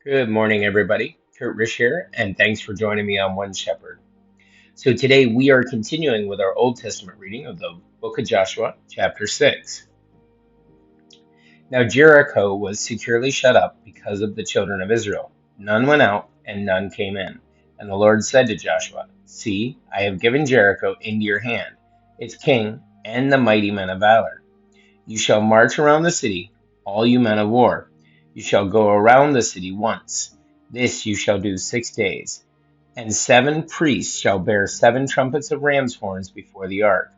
Good morning, everybody. Kurt Rish here, and thanks for joining me on One Shepherd. So today we are continuing with our Old Testament reading of the book of Joshua, chapter 6. Now Jericho was securely shut up because of the children of Israel. None went out, and none came in. And the Lord said to Joshua, See, I have given Jericho into your hand, its king, and the mighty men of valor. You shall march around the city, all you men of war. You shall go around the city once. This you shall do 6 days. And 7 priests shall bear 7 trumpets of ram's horns before the ark.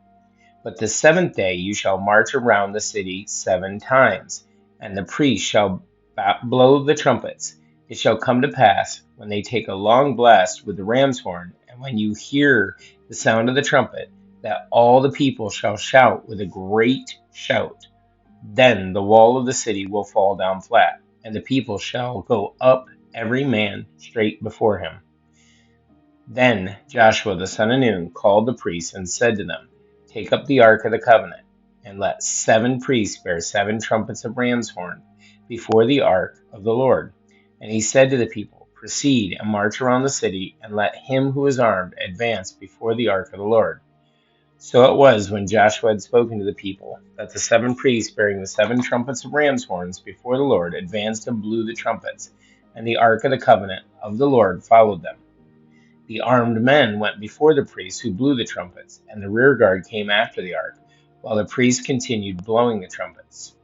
But the seventh day you shall march around the city 7 times, and the priests shall blow the trumpets. It shall come to pass, when they take a long blast with the ram's horn, and when you hear the sound of the trumpet, that all the people shall shout with a great shout. Then the wall of the city will fall down flat, and the people shall go up every man straight before him. Then Joshua the son of Nun called the priests and said to them, Take up the ark of the covenant, and let 7 priests bear 7 trumpets of ram's horn before the ark of the Lord. And he said to the people, Proceed and march around the city, and let him who is armed advance before the ark of the Lord. So it was, when Joshua had spoken to the people, that the 7 priests bearing the 7 trumpets of ram's horns before the Lord advanced and blew the trumpets, and the ark of the covenant of the Lord followed them. The armed men went before the priests who blew the trumpets, and the rear guard came after the ark, while the priests continued blowing the trumpets.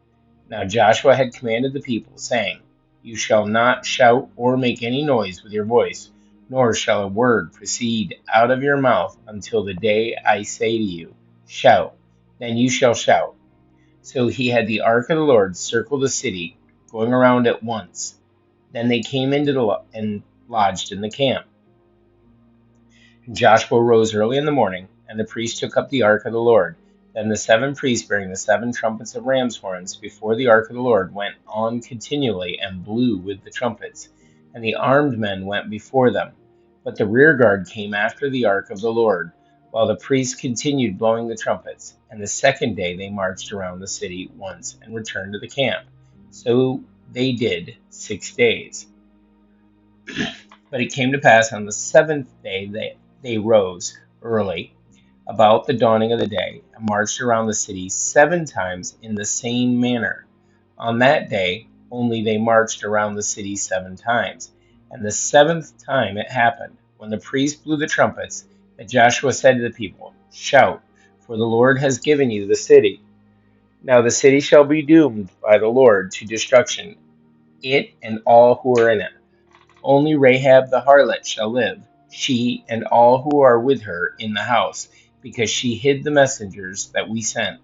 Now Joshua had commanded the people, saying, You shall not shout or make any noise with your voice, nor shall a word proceed out of your mouth until the day I say to you, Shout, then you shall shout. So he had the ark of the Lord circle the city, going around it once. Then they came into and lodged in the camp. And Joshua rose early in the morning, and the priests took up the ark of the Lord. Then the 7 priests bearing the 7 trumpets of ram's horns before the ark of the Lord went on continually and blew with the trumpets, and the armed men went before them. But the rear guard came after the ark of the Lord, while the priests continued blowing the trumpets. And the second day they marched around the city once and returned to the camp. So they did 6 days. But it came to pass on the seventh day that they rose early about the dawning of the day, and marched around the city 7 times in the same manner. On that day only they marched around the city 7 times. And the seventh time it happened, when the priests blew the trumpets, that Joshua said to the people, Shout, for the Lord has given you the city. Now the city shall be doomed by the Lord to destruction, it and all who are in it. Only Rahab the harlot shall live, she and all who are with her in the house, because she hid the messengers that we sent.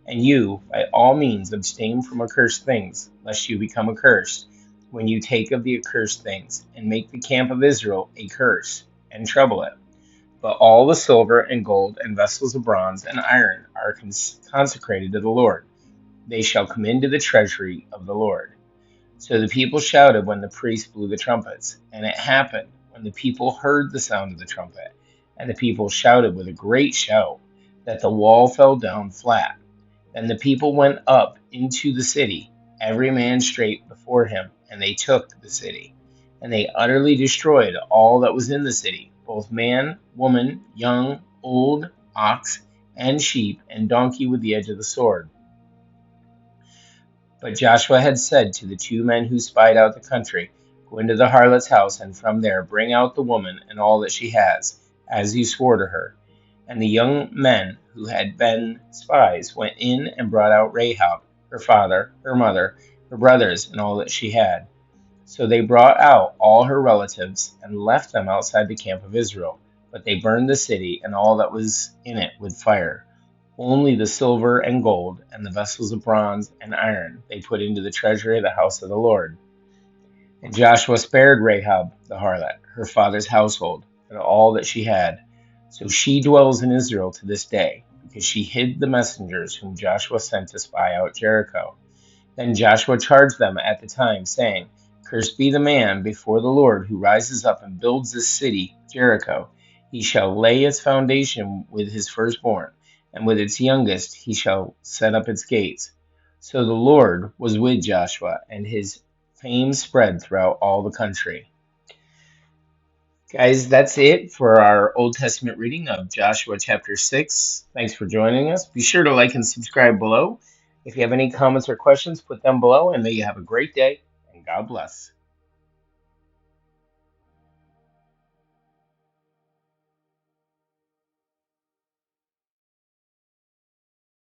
And you, by all means, abstain from accursed things, lest you become accursed, when you take of the accursed things, and make the camp of Israel a curse, and trouble it. But all the silver and gold and vessels of bronze and iron are consecrated to the Lord. They shall come into the treasury of the Lord. So the people shouted when the priests blew the trumpets. And it happened, when the people heard the sound of the trumpet, and the people shouted with a great shout, that the wall fell down flat. Then the people went up into the city, every man straight before him, and they took the city. And they utterly destroyed all that was in the city, both man, woman, young, old, ox, and sheep, and donkey with the edge of the sword. But Joshua had said to the 2 men who spied out the country, Go into the harlot's house, and from there bring out the woman and all that she has, as you swore to her. And the young men who had been spies went in and brought out Rahab, her father, her mother, her brothers, and all that she had. So they brought out all her relatives and left them outside the camp of Israel. But they burned the city and all that was in it with fire. Only the silver and gold and the vessels of bronze and iron they put into the treasury of the house of the Lord. And Joshua spared Rahab the harlot, her father's household, and all that she had. So she dwells in Israel to this day, because she hid the messengers whom Joshua sent to spy out Jericho. Then Joshua charged them at the time, saying, Cursed be the man before the Lord who rises up and builds this city, Jericho. He shall lay its foundation with his firstborn, and with its youngest he shall set up its gates. So the Lord was with Joshua, and his Fame spread throughout all the country. Guys, that's it for our Old Testament reading of Joshua chapter 6. Thanks for joining us. Be sure to like and subscribe below. If you have any comments or questions, put them below, and may you have a great day, and God bless.